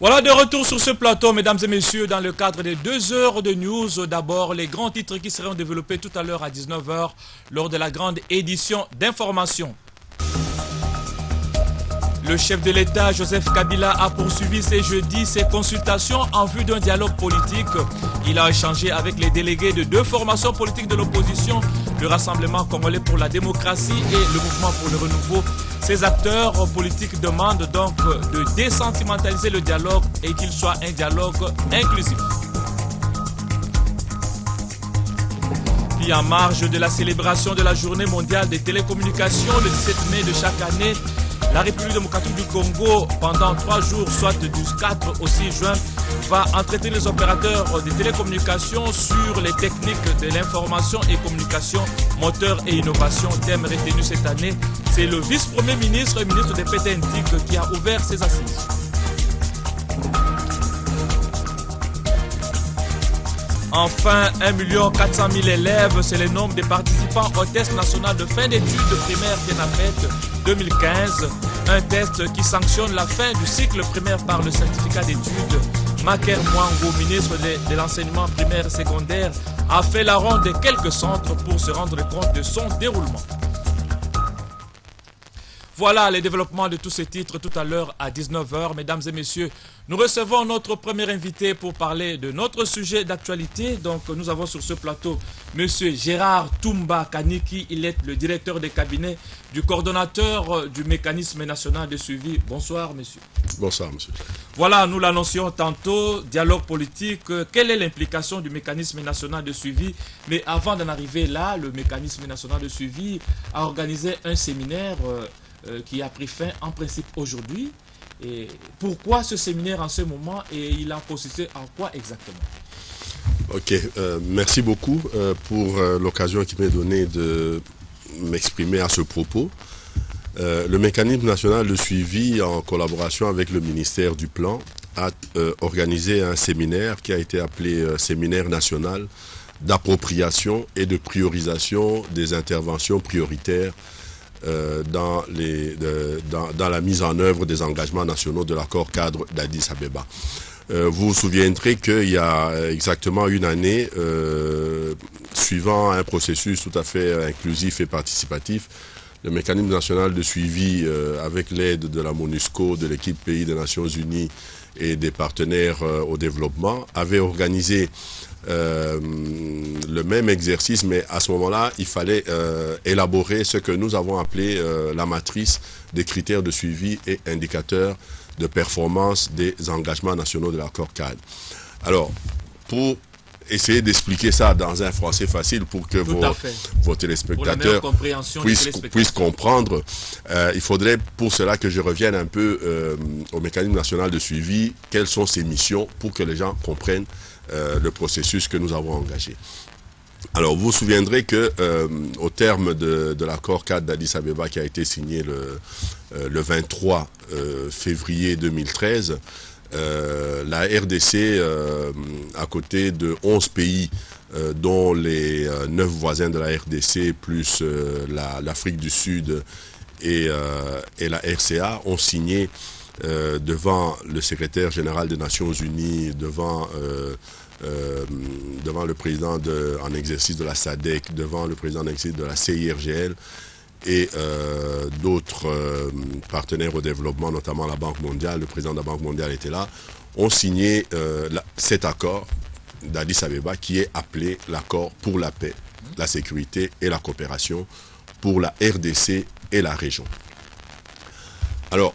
Voilà de retour sur ce plateau, mesdames et messieurs, dans le cadre des 2 heures de news. D'abord, les grands titres qui seront développés tout à l'heure à 19 h lors de la grande édition d'information. Le chef de l'État, Joseph Kabila, a poursuivi ce jeudi ses consultations en vue d'un dialogue politique. Il a échangé avec les délégués de 2 formations politiques de l'opposition, le Rassemblement congolais pour la démocratie et le Mouvement pour le renouveau. Ces acteurs politiques demandent donc de désentimentaliser le dialogue et qu'il soit un dialogue inclusif. Puis en marge de la célébration de la journée mondiale des télécommunications le 17 mai de chaque année, la République démocratique du Congo, pendant 3 jours, soit du 4 au 6 juin, va entretenir les opérateurs des télécommunications sur les techniques de l'information et communication, moteur et innovation. Thème retenu cette année, c'est le vice-premier ministre et ministre des PTNTIC qui a ouvert ses assises. Enfin, 1 400 000 élèves, c'est le nombre de participants au test national de fin d'études primaires TENAFET 2015. Un test qui sanctionne la fin du cycle primaire par le certificat d'études. Maker Mwango, ministre de l'enseignement primaire et secondaire, a fait la ronde de quelques centres pour se rendre compte de son déroulement. Voilà les développements de tous ces titres tout à l'heure à 19 h. Mesdames et messieurs, nous recevons notre premier invité pour parler de notre sujet d'actualité. Donc nous avons sur ce plateau M. Gérard Toumba Kaniki. Il est le directeur de cabinet du coordonnateur du mécanisme national de suivi. Bonsoir monsieur. Bonsoir monsieur. Voilà, nous l'annoncions tantôt, dialogue politique. Quelle est l'implication du mécanisme national de suivi? Mais avant d'en arriver là, le mécanisme national de suivi a organisé un séminaire qui a pris fin en principe aujourd'hui. Et pourquoi ce séminaire en ce moment et il a consisté en quoi exactement? Ok, merci beaucoup pour l'occasion qui m'est donnée de m'exprimer à ce propos. Le mécanisme national de suivi, en collaboration avec le ministère du Plan, a organisé un séminaire qui a été appelé séminaire national d'appropriation et de priorisation des interventions prioritaires dans la mise en œuvre des engagements nationaux de l'accord cadre d'Addis Abeba. Vous vous souviendrez qu'il y a exactement une année, suivant un processus tout à fait inclusif et participatif, le mécanisme national de suivi, avec l'aide de la MONUSCO, de l'équipe pays des Nations Unies et des partenaires au développement, avait organisé le même exercice, mais à ce moment-là, il fallait élaborer ce que nous avons appelé la matrice des critères de suivi et indicateurs de performance des engagements nationaux de l'accord cadre. Alors, pour essayer d'expliquer ça dans un français facile pour que vos téléspectateurs puissent comprendre, il faudrait pour cela que je revienne un peu au mécanisme national de suivi, quelles sont ses missions pour que les gens comprennent le processus que nous avons engagé. Alors, vous vous souviendrez que au terme de l'accord cadre d'Addis Abeba qui a été signé le 23 février 2013, la RDC, à côté de 11 pays, dont les 9 voisins de la RDC, plus l'Afrique du Sud et la RCA, ont signé devant le secrétaire général des Nations Unies, devant le président en exercice de la SADC, devant le président en exercice de la CIRGL et d'autres partenaires au développement, notamment la Banque mondiale, le président de la Banque mondiale était là, ont signé cet accord d'Addis Abeba qui est appelé l'accord pour la paix, la sécurité et la coopération pour la RDC et la région. Alors,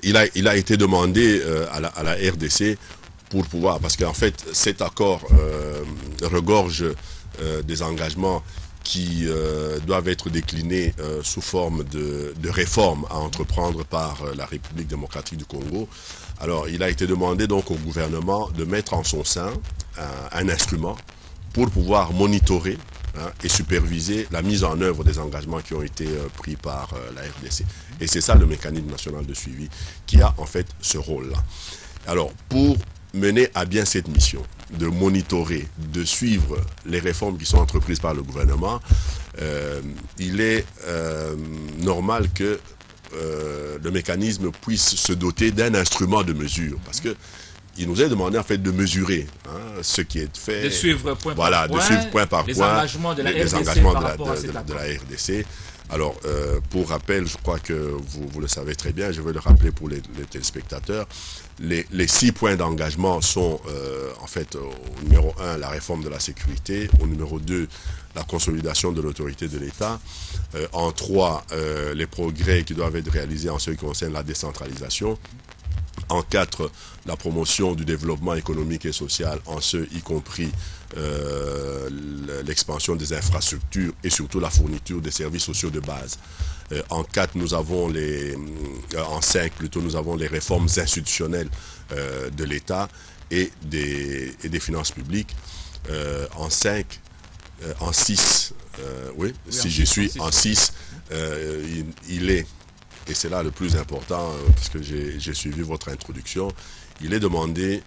il a été demandé à la RDC pour pouvoir, parce qu'en fait cet accord regorge des engagements qui doivent être déclinés sous forme de réformes à entreprendre par la République démocratique du Congo. Alors il a été demandé donc au gouvernement de mettre en son sein un instrument pour pouvoir monitorer et superviser la mise en œuvre des engagements qui ont été pris par la RDC. Et c'est ça le mécanisme national de suivi qui a en fait ce rôle-là. Alors pour mener à bien cette mission, de monitorer, de suivre les réformes qui sont entreprises par le gouvernement, il est normal que le mécanisme puisse se doter d'un instrument de mesure. Parce que il nous est demandé en fait de mesurer ce qui est fait. De suivre point par point. De suivre point par les point. Engagements de la les RDC engagements par rapport à cet de accord. la RDC. Alors, pour rappel, je crois que vous le savez très bien, je vais le rappeler pour les téléspectateurs. Les 6 points d'engagement sont en fait au numéro 1, la réforme de la sécurité, au numéro 2, la consolidation de l'autorité de l'État, en 3, les progrès qui doivent être réalisés en ce qui concerne la décentralisation, en 4, la promotion du développement économique et social, en ce y compris l'expansion des infrastructures et surtout la fourniture des services sociaux de base. En 4, nous avons en 5 plutôt, nous avons les réformes institutionnelles de l'État et des finances publiques. En 5, en 6, si j'y suis, en 6, il est, et c'est là le plus important, parce que j'ai suivi votre introduction, il est demandé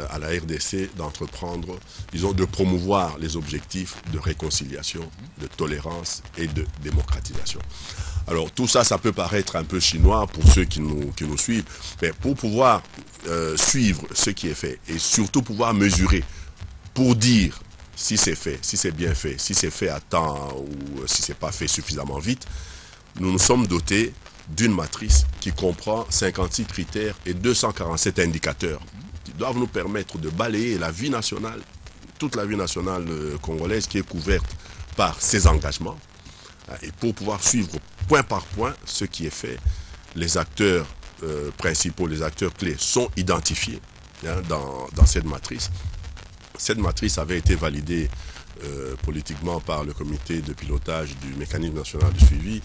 à la RDC d'entreprendre, disons, de promouvoir les objectifs de réconciliation, de tolérance et de démocratisation. Alors tout ça, ça peut paraître un peu chinois pour ceux qui nous suivent, mais pour pouvoir suivre ce qui est fait et surtout pouvoir mesurer, pour dire si c'est fait, si c'est bien fait, si c'est fait à temps ou si c'est pas fait suffisamment vite, nous nous sommes dotés d'une matrice qui comprend 56 critères et 247 indicateurs qui doivent nous permettre de balayer la vie nationale, toute la vie nationale congolaise qui est couverte par ces engagements. Et pour pouvoir suivre point par point ce qui est fait, les acteurs principaux, les acteurs clés sont identifiés dans cette matrice. Cette matrice avait été validée politiquement par le comité de pilotage du mécanisme national de suivi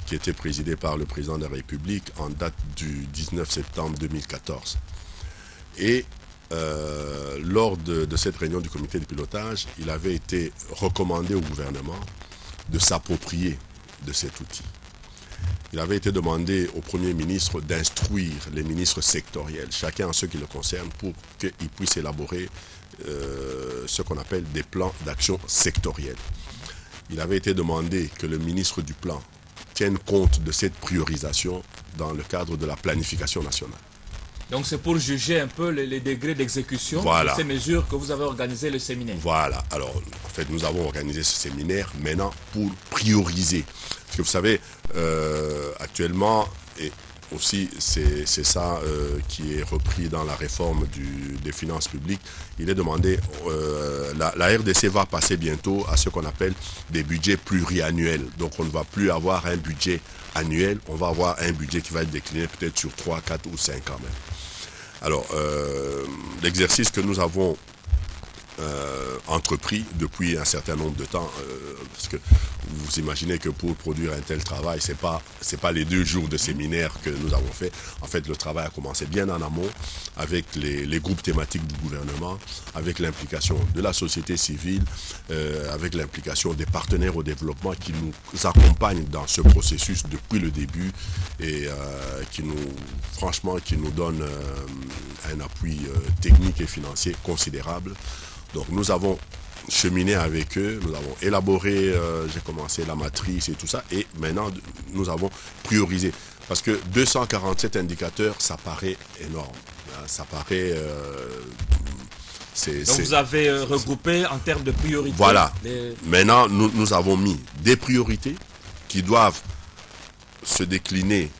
qui était présidé par le président de la République en date du 19 septembre 2014. Et lors de cette réunion du comité de pilotage, il avait été recommandé au gouvernement de s'approprier de cet outil. Il avait été demandé au Premier ministre d'instruire les ministres sectoriels, chacun en ce qui le concerne, pour qu'ils puissent élaborer ce qu'on appelle des plans d'action sectoriels. Il avait été demandé que le ministre du Plan tienne compte de cette priorisation dans le cadre de la planification nationale. Donc c'est pour juger un peu les degrés d'exécution de ces mesures que vous avez organisé le séminaire. Voilà. Alors, en fait, nous avons organisé ce séminaire maintenant pour prioriser. Parce que vous savez, actuellement, et aussi c'est ça qui est repris dans la réforme des finances publiques, il est demandé, la RDC va passer bientôt à ce qu'on appelle des budgets pluriannuels. Donc on ne va plus avoir un budget annuel, on va avoir un budget qui va être décliné peut-être sur 3, 4 ou 5 ans même. Alors, l'exercice que nous avons entrepris depuis un certain nombre de temps, parce que vous imaginez que pour produire un tel travail, c'est pas les 2 jours de séminaire que nous avons fait. En fait, le travail a commencé bien en amont avec les groupes thématiques du gouvernement, avec l'implication de la société civile, avec l'implication des partenaires au développement qui nous accompagnent dans ce processus depuis le début et qui nous donnent un appui technique et financier considérable. Donc nous avons cheminé avec eux, nous avons élaboré, j'ai commencé la matrice et tout ça, et maintenant nous avons priorisé. Parce que 247 indicateurs, ça paraît énorme. Ça paraît... Donc vous avez regroupé en termes de priorités. Voilà. Maintenant, nous avons mis des priorités qui doivent se décliner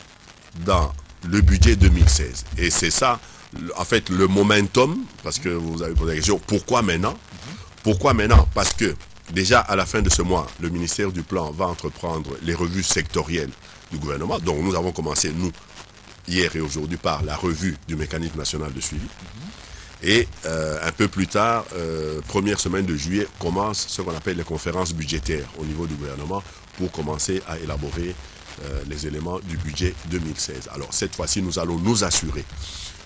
dans le budget 2016. Et c'est ça, en fait, le momentum, parce que vous avez posé la question, pourquoi maintenant? Pourquoi maintenant? Parce que déjà à la fin de ce mois, le ministère du Plan va entreprendre les revues sectorielles du gouvernement. Donc nous avons commencé, nous, hier et aujourd'hui, par la revue du mécanisme national de suivi. Et un peu plus tard, première semaine de juillet, commence ce qu'on appelle les conférences budgétaires au niveau du gouvernement pour commencer à élaborer les éléments du budget 2016. Alors cette fois-ci, nous allons nous assurer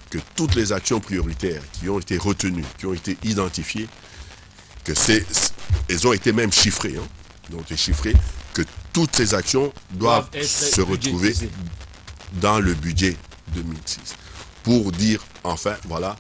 que toutes les actions prioritaires qui ont été retenues, qui ont été identifiées, elles ont été même chiffrées, que toutes ces actions doivent se retrouver dans le budget 2006. Pour dire, enfin, voilà,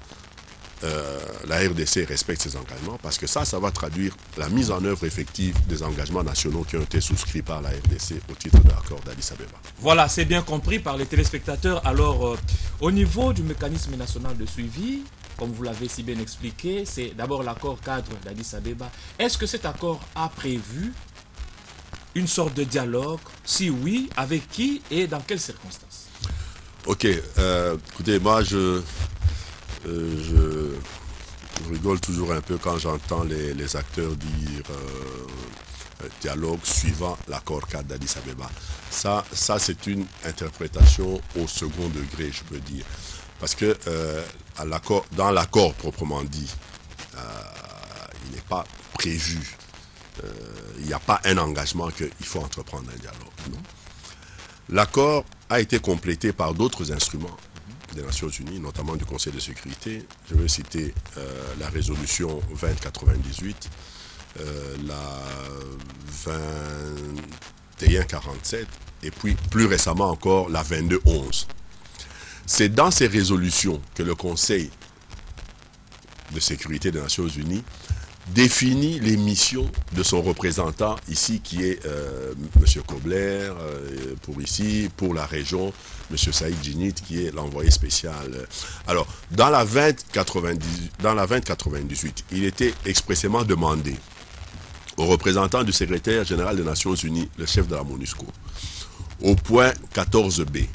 la RDC respecte ses engagements, parce que ça va traduire la mise en œuvre effective des engagements nationaux qui ont été souscrits par la RDC au titre de l'accord d'Addis Abeba. Voilà, c'est bien compris par les téléspectateurs. Alors, au niveau du mécanisme national de suivi, comme vous l'avez si bien expliqué, c'est d'abord l'accord cadre d'Addis Abeba. Est-ce que cet accord a prévu une sorte de dialogue? Si oui, avec qui et dans quelles circonstances? Ok, écoutez, moi je rigole toujours un peu quand j'entends les acteurs dire dialogue suivant l'accord cadre d'Addis Abeba. Ça c'est une interprétation au second degré, je peux dire. Parce que dans l'accord proprement dit, il n'est pas prévu, il n'y a pas un engagement qu'il faut entreprendre un dialogue. Non. L'accord a été complété par d'autres instruments des Nations Unies, notamment du Conseil de sécurité. Je vais citer la résolution 2098, la 2147 et puis plus récemment encore la 2211. C'est dans ces résolutions que le Conseil de sécurité des Nations Unies définit les missions de son représentant ici qui est M. Kobler pour la région, M. Saïd Djinnit qui est l'envoyé spécial. Alors, dans la 2098, il était expressément demandé au représentant du secrétaire général des Nations Unies, le chef de la MONUSCO, au point 14b,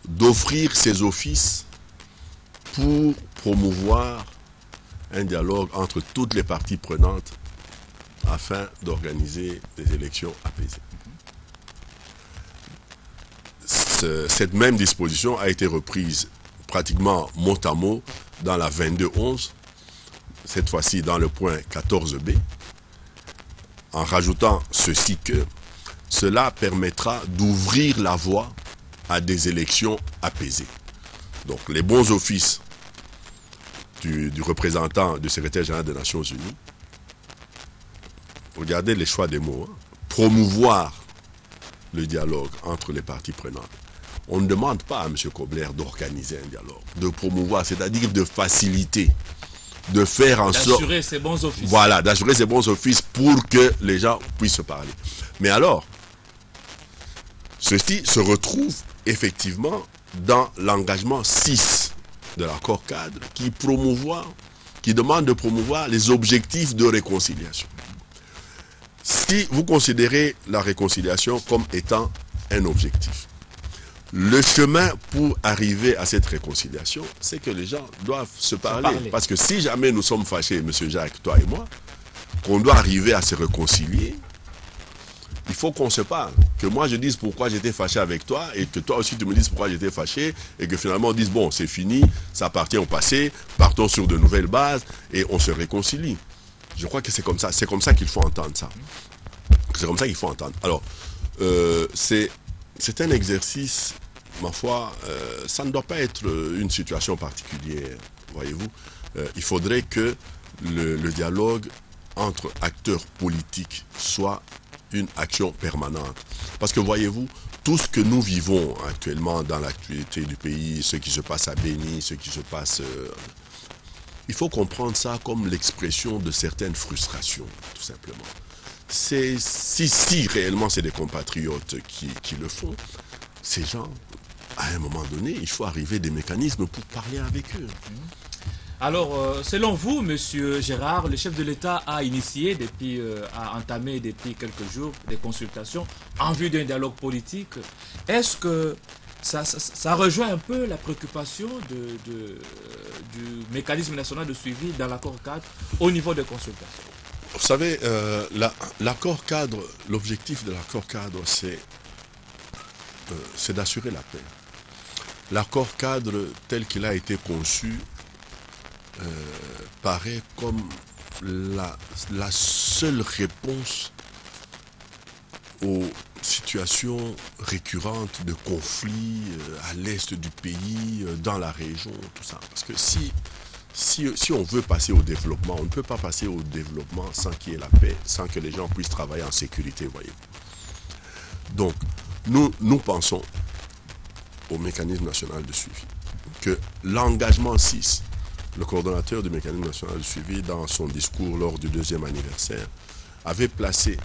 d'offrir ses offices pour promouvoir un dialogue entre toutes les parties prenantes afin d'organiser des élections apaisées. Cette même disposition a été reprise pratiquement mot à mot dans la 2211, cette fois-ci dans le point 14b, en rajoutant ceci que cela permettra d'ouvrir la voie à des élections apaisées. Donc les bons offices du représentant du secrétaire général des Nations Unies, regardez les choix des mots, hein. Promouvoir le dialogue entre les parties prenantes. On ne demande pas à M. Kobler d'organiser un dialogue, de promouvoir, c'est-à-dire de faciliter, de faire en sorte... D'assurer ses bons offices. Voilà, d'assurer ses bons offices pour que les gens puissent se parler. Mais alors, ceci se retrouve effectivement dans l'engagement 6 de l'accord cadre qui demande de promouvoir les objectifs de réconciliation. Si vous considérez la réconciliation comme étant un objectif, le chemin pour arriver à cette réconciliation, c'est que les gens doivent se parler. Parce que si jamais nous sommes fâchés, M. Jacques, toi et moi, qu'on doit arriver à se réconcilier, il faut qu'on se parle. Que moi je dise pourquoi j'étais fâché avec toi et que toi aussi tu me dises pourquoi j'étais fâché et que finalement on dise bon c'est fini, ça appartient au passé, partons sur de nouvelles bases et on se réconcilie. Je crois que c'est comme ça qu'il faut entendre ça. C'est comme ça qu'il faut entendre. Alors, c'est un exercice, ma foi, ça ne doit pas être une situation particulière, voyez-vous. Il faudrait que le dialogue entre acteurs politiques soit une action permanente. Parce que voyez-vous, tout ce que nous vivons actuellement dans l'actualité du pays, ce qui se passe à Béni, ce qui se passe... il faut comprendre ça comme l'expression de certaines frustrations, tout simplement. Si réellement c'est des compatriotes qui le font, ces gens, à un moment donné, il faut arriver des mécanismes pour parler avec eux. Alors, selon vous, Monsieur Gérard, le chef de l'État a entamé depuis quelques jours des consultations en vue d'un dialogue politique. Est-ce que ça rejoint un peu la préoccupation du mécanisme national de suivi dans l'accord cadre au niveau des consultations? Vous savez, l'accord cadre, l'objectif de l'accord cadre, c'est d'assurer la paix. L'accord cadre tel qu'il a été conçu paraît comme la seule réponse aux situations récurrentes de conflits à l'est du pays, dans la région, tout ça. Parce que si on veut passer au développement, on ne peut pas passer au développement sans qu'il y ait la paix, sans que les gens puissent travailler en sécurité, voyez-vous. Donc, nous pensons au mécanisme national de suivi, que l'engagement 6 le coordonnateur du mécanisme national de suivi, dans son discours lors du 2e anniversaire, avait placé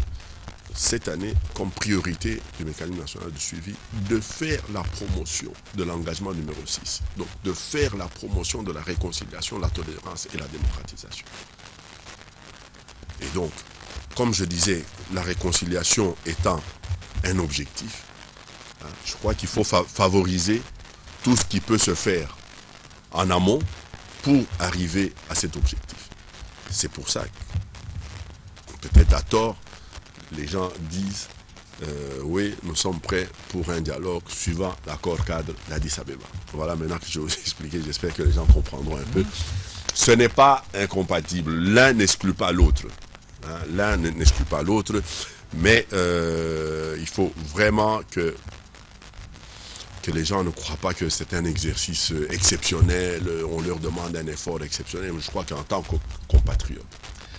cette année comme priorité du mécanisme national de suivi de faire la promotion de l'engagement numéro 6. Donc de faire la promotion de la réconciliation, la tolérance et la démocratisation. Et donc, comme je disais, la réconciliation étant un objectif, je crois qu'il faut favoriser tout ce qui peut se faire en amont pour arriver à cet objectif. C'est pour ça que, peut-être à tort, les gens disent oui, nous sommes prêts pour un dialogue suivant l'accord cadre d'Addis Abeba. Voilà, maintenant que je vais vous expliquer, j'espère que les gens comprendront un peu. Ce n'est pas incompatible, l'un n'exclut pas l'autre. L'un n'exclut pas l'autre, mais il faut vraiment que les gens ne croient pas que c'est un exercice exceptionnel, on leur demande un effort exceptionnel, mais je crois qu'en tant que compatriote.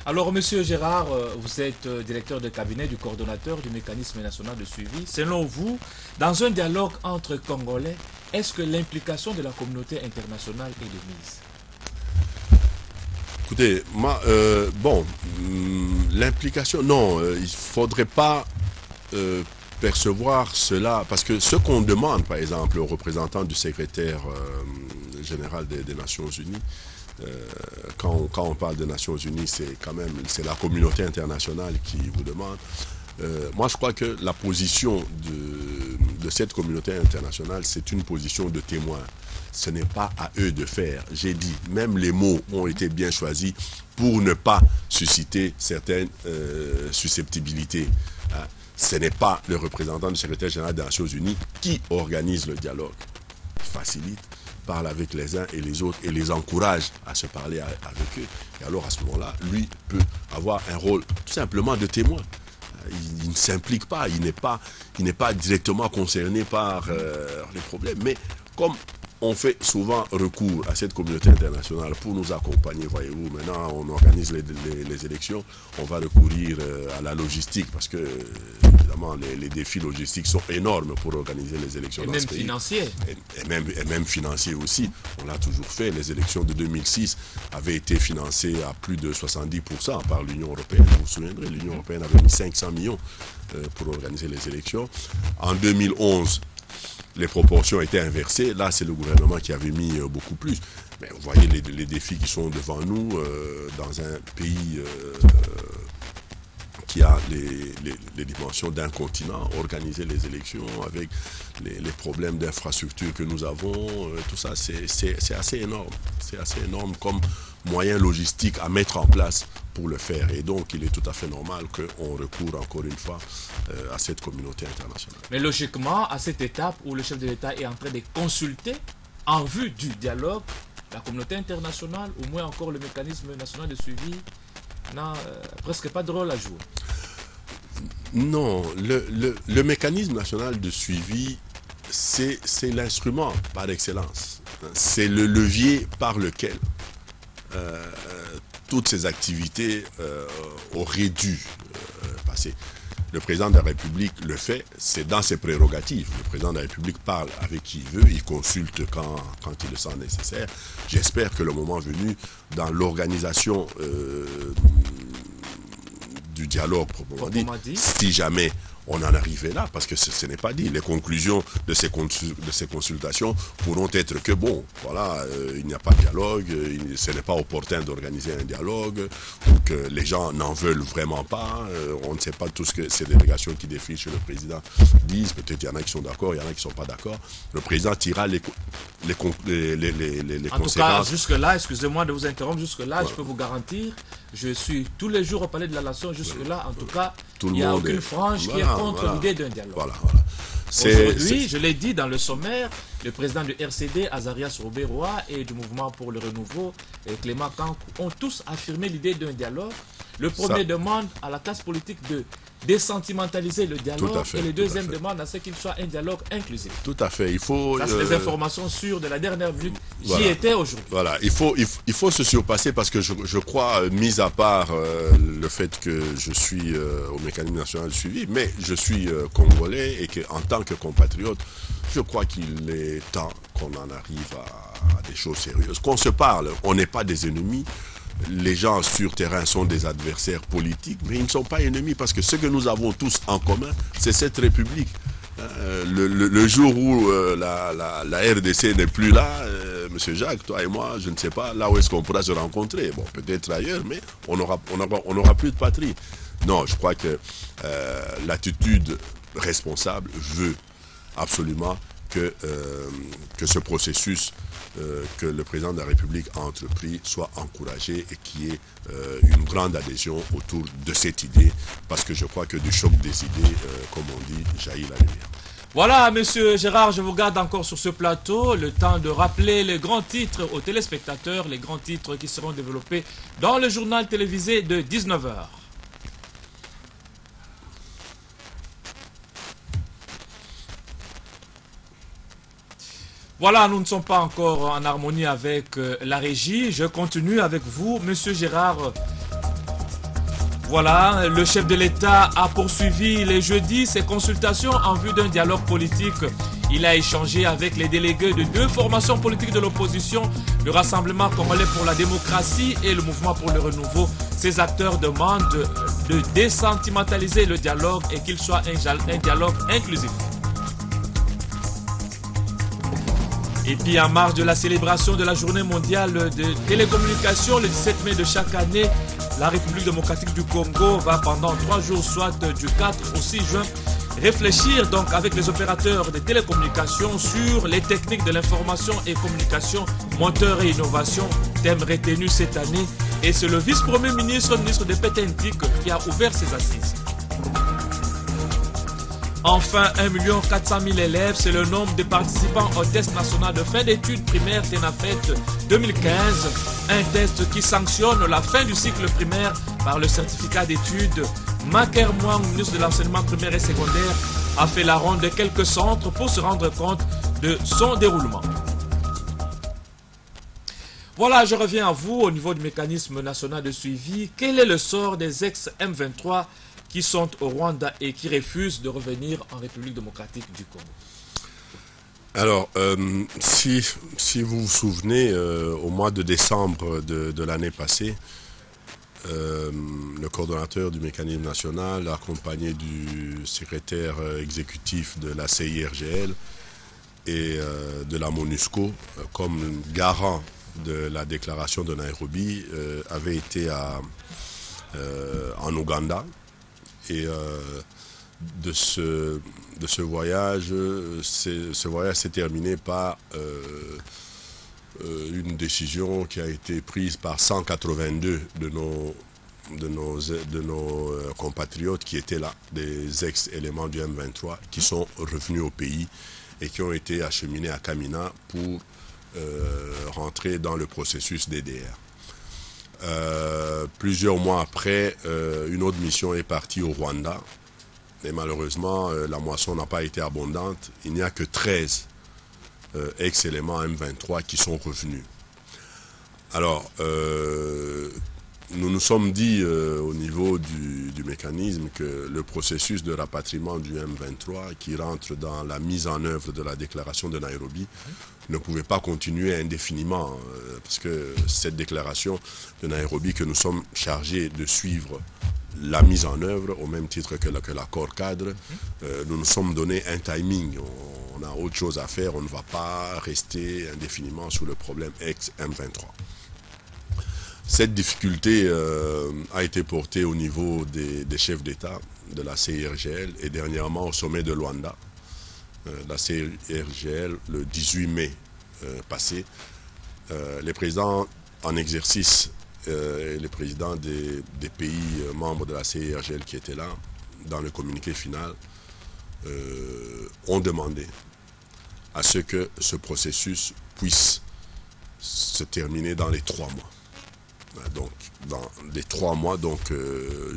Alors, Monsieur Gérard, vous êtes directeur de cabinet du coordonnateur du mécanisme national de suivi. Selon vous, dans un dialogue entre Congolais, est-ce que l'implication de la communauté internationale est de mise? Écoutez, moi, l'implication, non, il ne faudrait pas percevoir cela, parce que ce qu'on demande, par exemple, aux représentants du secrétaire général des Nations Unies, quand on parle des Nations Unies, c'est la communauté internationale qui vous demande. Moi, je crois que la position de cette communauté internationale, c'est une position de témoin. Ce n'est pas à eux de faire. J'ai dit, même les mots ont été bien choisis pour ne pas susciter certaines susceptibilité. Ce n'est pas le représentant du secrétaire général des Nations Unies qui organise le dialogue. Il facilite, parle avec les uns et les autres et les encourage à se parler avec eux. Et alors à ce moment-là, lui peut avoir un rôle tout simplement de témoin. Il ne s'implique pas, il n'est pas directement concerné par les problèmes, mais comme on fait souvent recours à cette communauté internationale pour nous accompagner, voyez-vous, maintenant on organise les élections, on va recourir à la logistique parce que, évidemment, les défis logistiques sont énormes pour organiser les élections dans ce pays. Et même financiers aussi. On l'a toujours fait. Les élections de 2006 avaient été financées à plus de 70% par l'Union européenne. Vous vous souviendrez, l'Union européenne avait mis 500 millions pour organiser les élections. En 2011, les proportions étaient inversées. Là, c'est le gouvernement qui avait mis beaucoup plus. Mais vous voyez les défis qui sont devant nous dans un pays qui a les dimensions d'un continent, organiser les élections avec les problèmes d'infrastructure que nous avons, tout ça, c'est assez énorme. C'est assez énorme comme moyen logistique à mettre en place pour le faire. Et donc, il est tout à fait normal qu'on recourt encore une fois à cette communauté internationale. Mais logiquement, à cette étape où le chef de l'État est en train de consulter en vue du dialogue, la communauté internationale, au moins encore le mécanisme national de suivi, n'a presque pas de rôle à jouer. Non, le mécanisme national de suivi, c'est l'instrument par excellence. C'est le levier par lequel toutes ces activités auraient dû passer. Le président de la République le fait, c'est dans ses prérogatives. Le président de la République parle avec qui il veut, il consulte quand il le sent nécessaire. J'espère que le moment venu, dans l'organisation du dialogue proprement dit, si jamais on en arrivait là, parce que ce n'est pas dit, les conclusions de ces consultations pourront être que, bon, voilà, il n'y a pas de dialogue, ce n'est pas opportun d'organiser un dialogue, ou que les gens n'en veulent vraiment pas, on ne sait pas tout ce que ces délégations qui défilent chez le président disent, peut-être il y en a qui sont d'accord, il y en a qui ne sont pas d'accord, le président tirera les conséquences. En tout cas, jusque-là, excusez-moi de vous interrompre, jusque-là, voilà. Je peux vous garantir, je suis tous les jours au Palais de la Nation, jusque-là, en tout cas, il n'y a aucune frange qui est contre l'idée d'un dialogue. Voilà. Aujourd'hui, je l'ai dit dans le sommaire, le président du RCD, Azarias Robert-Roy, et du mouvement pour le renouveau, Clément Kankou, ont tous affirmé l'idée d'un dialogue. Le premier demande à la classe politique de désentimentaliser le dialogue. Tout à fait, et le tout à deuxième fait. demande à ce qu'il soit un dialogue inclusif. Tout à fait. Il faut. Ça, c'est les informations sûres de la dernière minute. Voilà. J'y étais aujourd'hui. Voilà, il faut se surpasser parce que je crois, mis à part le fait que je suis au mécanisme national de suivi, mais je suis congolais et qu'en tant que compatriote, je crois qu'il est temps qu'on en arrive à des choses sérieuses. Qu'on se parle, on n'est pas des ennemis. Les gens sur terrain sont des adversaires politiques, mais ils ne sont pas ennemis parce que ce que nous avons tous en commun, c'est cette République. Le jour où la RDC n'est plus là, Monsieur Jacques, toi et moi, je ne sais pas là où est-ce qu'on pourra se rencontrer. Bon, peut-être ailleurs, mais on n'aura plus de patrie. Non, je crois que l'attitude responsable veut absolument que ce processus que le président de la République a entrepris soit encouragé et qu'il y ait une grande adhésion autour de cette idée, parce que je crois que du choc des idées, comme on dit, jaillit la lumière. Voilà, monsieur Gérard, je vous garde encore sur ce plateau, le temps de rappeler les grands titres aux téléspectateurs, les grands titres qui seront développés dans le journal télévisé de 19h. Voilà, nous ne sommes pas encore en harmonie avec la régie. Je continue avec vous, monsieur Gérard. Voilà, le chef de l'État a poursuivi les jeudis ses consultations en vue d'un dialogue politique. Il a échangé avec les délégués de deux formations politiques de l'opposition, le Rassemblement congolais pour la démocratie et le Mouvement pour le renouveau. Ces acteurs demandent de désentimentaliser le dialogue et qu'il soit un dialogue inclusif. Et puis en marge de la célébration de la journée mondiale de télécommunications le 17 mai de chaque année, la République démocratique du Congo va pendant 3 jours, soit du 4 au 6 juin, réfléchir donc avec les opérateurs de télécommunications sur les techniques de l'information et communication, moteur et innovation, thème retenu cette année. Et c'est le vice-premier ministre, ministre de Pétentique, qui a ouvert ces assises. Enfin, 1 400 000 élèves, c'est le nombre de participants au test national de fin d'études primaires TENAFET 2015. Un test qui sanctionne la fin du cycle primaire par le certificat d'études. Maker Mwang, ministre de l'enseignement primaire et secondaire, a fait la ronde de quelques centres pour se rendre compte de son déroulement. Voilà, je reviens à vous au niveau du mécanisme national de suivi. Quel est le sort des ex-M23 qui sont au Rwanda et qui refusent de revenir en République démocratique du Congo? Alors, si vous vous souvenez, au mois de décembre de l'année passée, le coordonnateur du mécanisme national, accompagné du secrétaire exécutif de la CIRGL et de la MONUSCO, comme garant de la déclaration de Nairobi, avait été en Ouganda. Et de ce voyage s'est terminé par une décision qui a été prise par 182 de nos compatriotes qui étaient là, des ex-éléments du M23, qui sont revenus au pays et qui ont été acheminés à Kamina pour rentrer dans le processus DDR. Plusieurs mois après, une autre mission est partie au Rwanda. Mais malheureusement, la moisson n'a pas été abondante. Il n'y a que 13 ex-éléments M23 qui sont revenus. Alors, nous nous sommes dit au niveau du mécanisme que le processus de rapatriement du M23 qui rentre dans la mise en œuvre de la déclaration de Nairobi ne pouvait pas continuer indéfiniment parce que cette déclaration de Nairobi que nous sommes chargés de suivre la mise en œuvre au même titre que l'accord cadre, nous nous sommes donné un timing. On a autre chose à faire, on ne va pas rester indéfiniment sur le problème ex-M23. Cette difficulté a été portée au niveau des chefs d'État de la CIRGL et dernièrement au sommet de Luanda. La CIRGL, le 18 mai passé, les présidents en exercice et les présidents des pays membres de la CIRGL qui étaient là, dans le communiqué final, ont demandé à ce que ce processus puisse se terminer dans les 3 mois. Donc, dans les 3 mois, donc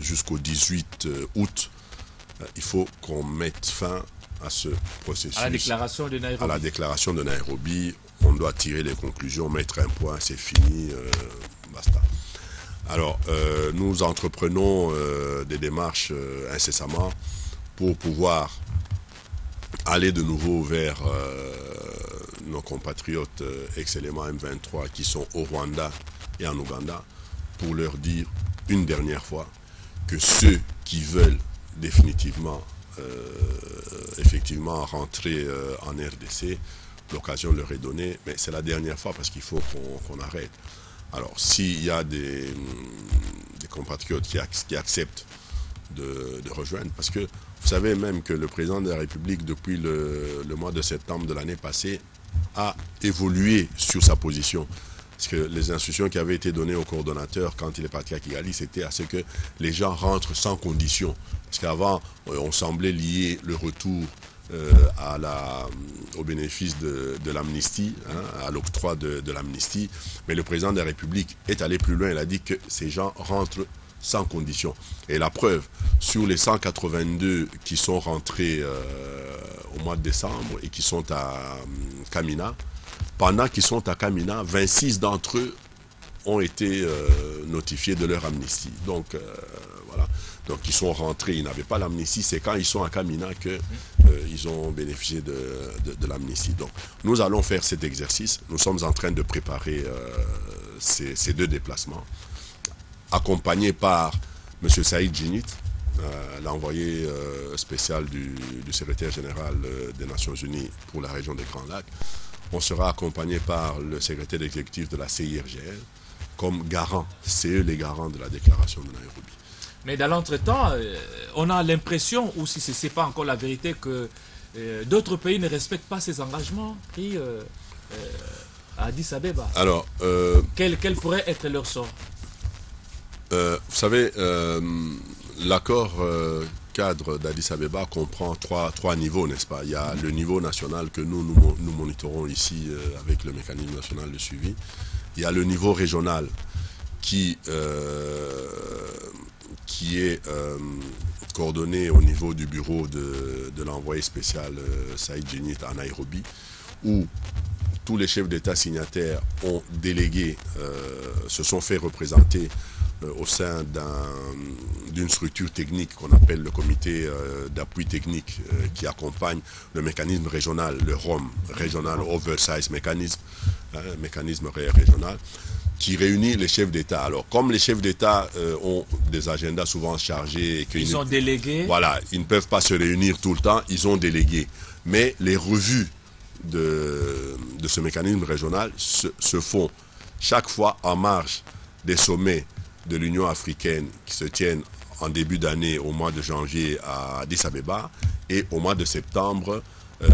jusqu'au 18 août, il faut qu'on mette fin à ce processus. À la déclaration de Nairobi. À la déclaration de Nairobi, on doit tirer les conclusions, mettre un point, c'est fini, basta. Alors, nous entreprenons des démarches incessamment pour pouvoir aller de nouveau vers nos compatriotes ex-éléments M23 qui sont au Rwanda et en Ouganda pour leur dire une dernière fois que ceux qui veulent définitivement effectivement rentrer en RDC, l'occasion leur est donnée, mais c'est la dernière fois parce qu'il faut qu'on arrête. Alors, s'il y a des compatriotes qui acceptent de rejoindre, parce que vous savez même que le président de la République, depuis le mois de septembre de l'année passée, a évolué sur sa position. Parce que les instructions qui avaient été données au coordonnateur quand il est parti à Kigali, c'était à ce que les gens rentrent sans condition. Parce qu'avant, on semblait lier le retour au bénéfice de l'amnistie, à l'octroi de l'amnistie. Mais le président de la République est allé plus loin. Il a dit que ces gens rentrent sans condition. Et la preuve, sur les 182 qui sont rentrés au mois de décembre et qui sont à Kamina, pendant qu'ils sont à Kamina, 26 d'entre eux ont été notifiés de leur amnistie. Donc, voilà. Donc, ils sont rentrés, ils n'avaient pas l'amnistie. C'est quand ils sont à Kamina qu'ils ont bénéficié de l'amnistie. Donc, nous allons faire cet exercice. Nous sommes en train de préparer ces deux déplacements, accompagnés par M. Saïd Djinnit, l'envoyé spécial du secrétaire général des Nations Unies pour la région des Grands Lacs. On sera accompagné par le secrétaire exécutif de la CIRGL comme garant. C'est eux les garants de la déclaration de Nairobi. Mais dans l'entretemps, on a l'impression, ou si ce n'est pas encore la vérité, que d'autres pays ne respectent pas ces engagements pris à Addis Abeba. Alors, quel pourrait être leur sort? Vous savez, l'accord cadre d'Addis Abeba comprend trois niveaux, n'est-ce pas? Il y a le niveau national que nous monitorons ici avec le mécanisme national de suivi. Il y a le niveau régional qui est coordonné au niveau du bureau de l'envoyé spécial Saïd Djinnit à Nairobi, où tous les chefs d'État signataires ont délégué, se sont fait représenter au sein d'une structure technique qu'on appelle le comité d'appui technique qui accompagne le mécanisme régional, le ROM, Regional Oversize Mechanism, mécanisme régional, qui réunit les chefs d'État. Alors, comme les chefs d'État ont des agendas souvent chargés... Et ils ont délégué. Voilà, ils ne peuvent pas se réunir tout le temps, ils ont délégué. Mais les revues de ce mécanisme régional se font chaque fois en marge des sommets de l'Union africaine qui se tiennent en début d'année au mois de janvier à Addis Abeba et au mois de septembre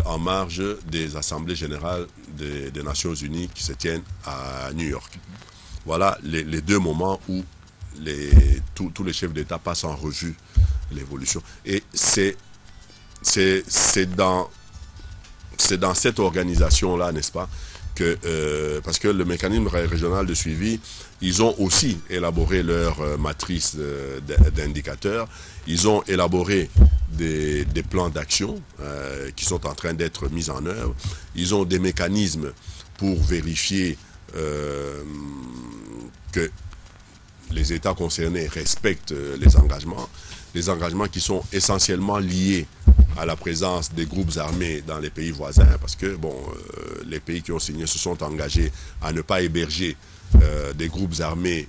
en marge des assemblées générales des Nations Unies qui se tiennent à New York. Voilà les deux moments où tous les chefs d'État passent en revue l'évolution. Et c'est dans cette organisation-là, n'est-ce pas, parce que le mécanisme régional de suivi, ils ont aussi élaboré leur matrice d'indicateurs, ils ont élaboré des plans d'action qui sont en train d'être mis en œuvre, ils ont des mécanismes pour vérifier que les États concernés respectent les engagements qui sont essentiellement liés à la présence des groupes armés dans les pays voisins, parce que les pays qui ont signé se sont engagés à ne pas héberger des groupes armés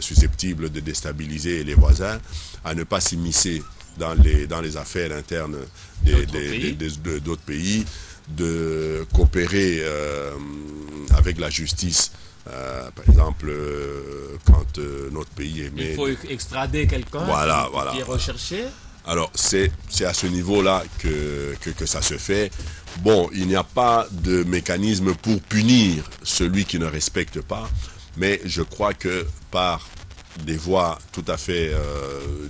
susceptibles de déstabiliser les voisins, à ne pas s'immiscer dans les affaires internes d'autres pays, de coopérer avec la justice. Par exemple, quand notre pays émet... Il faut extrader quelqu'un qui est recherché. Alors, c'est à ce niveau-là que ça se fait. Bon, il n'y a pas de mécanisme pour punir celui qui ne respecte pas, mais je crois que par des voies tout à fait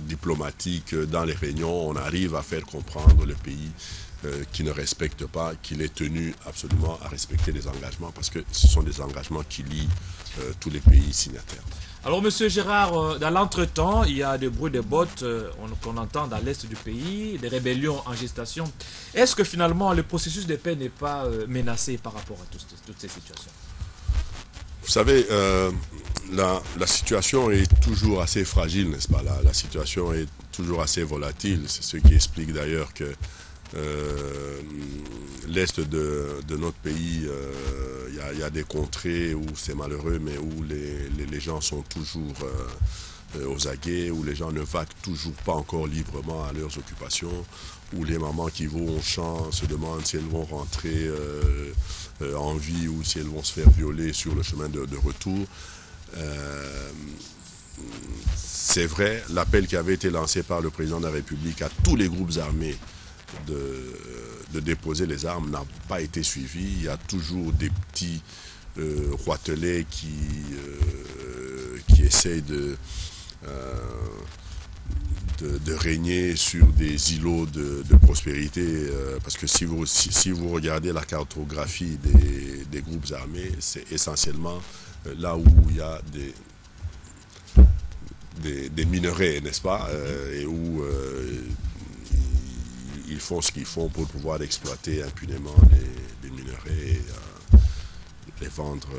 diplomatiques dans les réunions, on arrive à faire comprendre le pays qui ne respecte pas, qu'il est tenu absolument à respecter les engagements, parce que ce sont des engagements qui lient tous les pays signataires. Alors, Monsieur Gérard, dans l'entretemps, il y a des bruits de bottes qu'on entend dans l'est du pays, des rébellions en gestation. Est-ce que finalement le processus de paix n'est pas menacé par rapport à toutes ces situations? Vous savez, la situation est toujours assez fragile, n'est-ce pas? La situation est toujours assez volatile. C'est ce qui explique d'ailleurs que l'est de notre pays, il y a des contrées où c'est malheureux, mais où les gens sont toujours aux aguets, où les gens ne vaquent toujours pas encore librement à leurs occupations, où les mamans qui vont au champ se demandent si elles vont rentrer en vie ou si elles vont se faire violer sur le chemin de retour. C'est vrai, l'appel qui avait été lancé par le président de la République à tous les groupes armés de déposer les armes n'a pas été suivi. Il y a toujours des petits roitelets qui essayent de régner sur des îlots de prospérité, parce que si vous regardez la cartographie des groupes armés, c'est essentiellement là où il y a des minerais, n'est-ce pas, et où ils font ce qu'ils font pour pouvoir exploiter impunément les minerais et les vendre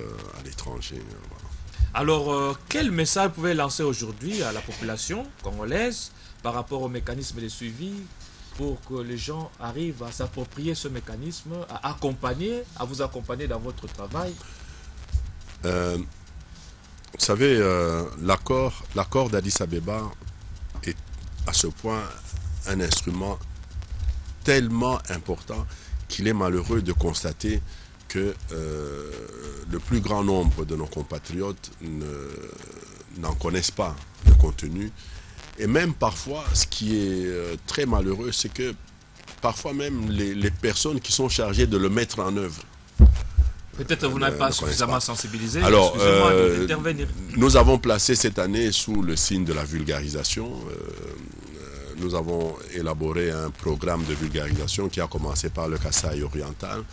à l'étranger. Voilà. Alors, quel message pouvez lancer aujourd'hui à la population congolaise par rapport au mécanisme de suivi pour que les gens arrivent à s'approprier ce mécanisme, à vous accompagner dans votre travail? Vous savez, l'accord d'Addis Abeba est à ce point un instrument tellement important qu'il est malheureux de constater que le plus grand nombre de nos compatriotes n'en connaissent pas le contenu. Et même parfois, ce qui est très malheureux, c'est que parfois même les personnes qui sont chargées de le mettre en œuvre, peut-être vous n'êtes pas suffisamment sensibilisé. Alors, d'intervenir. Nous avons placé cette année sous le signe de la vulgarisation. Nous avons élaboré un programme de vulgarisation qui a commencé par le Kasaï oriental,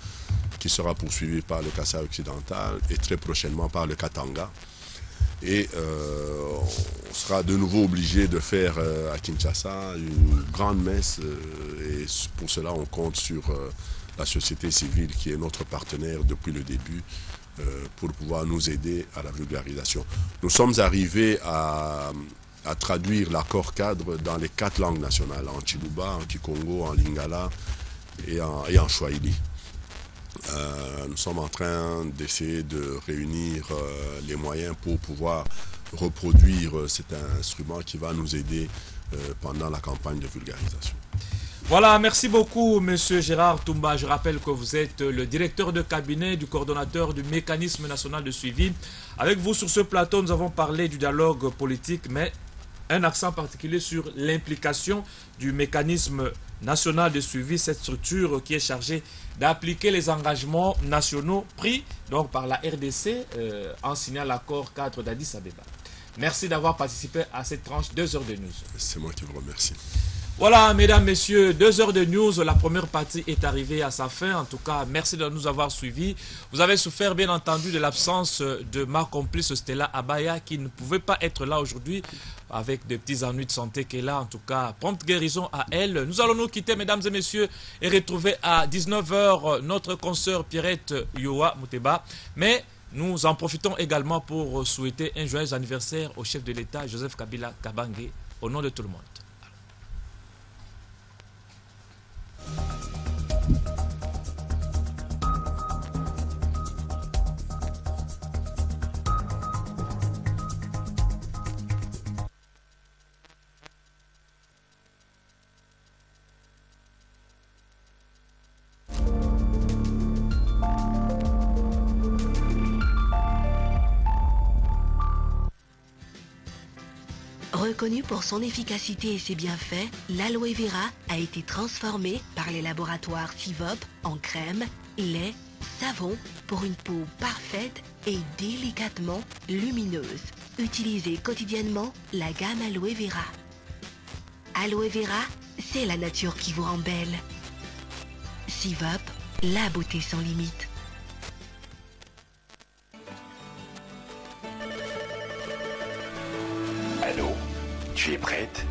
qui sera poursuivi par le Kasaï occidental et très prochainement par le Katanga. Et on sera de nouveau obligé de faire à Kinshasa une grande messe. Et pour cela, on compte sur la société civile qui est notre partenaire depuis le début pour pouvoir nous aider à la vulgarisation. Nous sommes arrivés à traduire l'accord cadre dans les 4 langues nationales, en Chiluba, en Kikongo, en Lingala et en Swahili. Nous sommes en train d'essayer de réunir les moyens pour pouvoir reproduire cet instrument qui va nous aider pendant la campagne de vulgarisation. Voilà, merci beaucoup, Monsieur Gérard Toumba. Je rappelle que vous êtes le directeur de cabinet du coordonnateur du mécanisme national de suivi. Avec vous sur ce plateau, nous avons parlé du dialogue politique, mais un accent particulier sur l'implication du mécanisme national de suivi, cette structure qui est chargée d'appliquer les engagements nationaux pris donc par la RDC en signant l'accord cadre d'Addis Abeba. Merci d'avoir participé à cette tranche 2 heures de news. C'est moi qui vous remercie. Voilà, mesdames, messieurs, 2 heures de news. La première partie est arrivée à sa fin. En tout cas, merci de nous avoir suivis. Vous avez souffert, bien entendu, de l'absence de ma complice Stella Abaya qui ne pouvait pas être là aujourd'hui avec des petits ennuis de santé qu'elle a. En tout cas, prompte guérison à elle. Nous allons nous quitter, mesdames et messieurs, et retrouver à 19 h notre consoeur Pierrette Yoa Mouteba. Mais nous en profitons également pour souhaiter un joyeux anniversaire au chef de l'État, Joseph Kabila Kabange, au nom de tout le monde. Reconnu pour son efficacité et ses bienfaits, l'aloe vera a été transformé par les laboratoires Civop en crème, lait, savon pour une peau parfaite et délicatement lumineuse. Utilisez quotidiennement la gamme aloe vera. Aloe vera, c'est la nature qui vous rend belle. Civop, la beauté sans limite. Allô, tu es prête?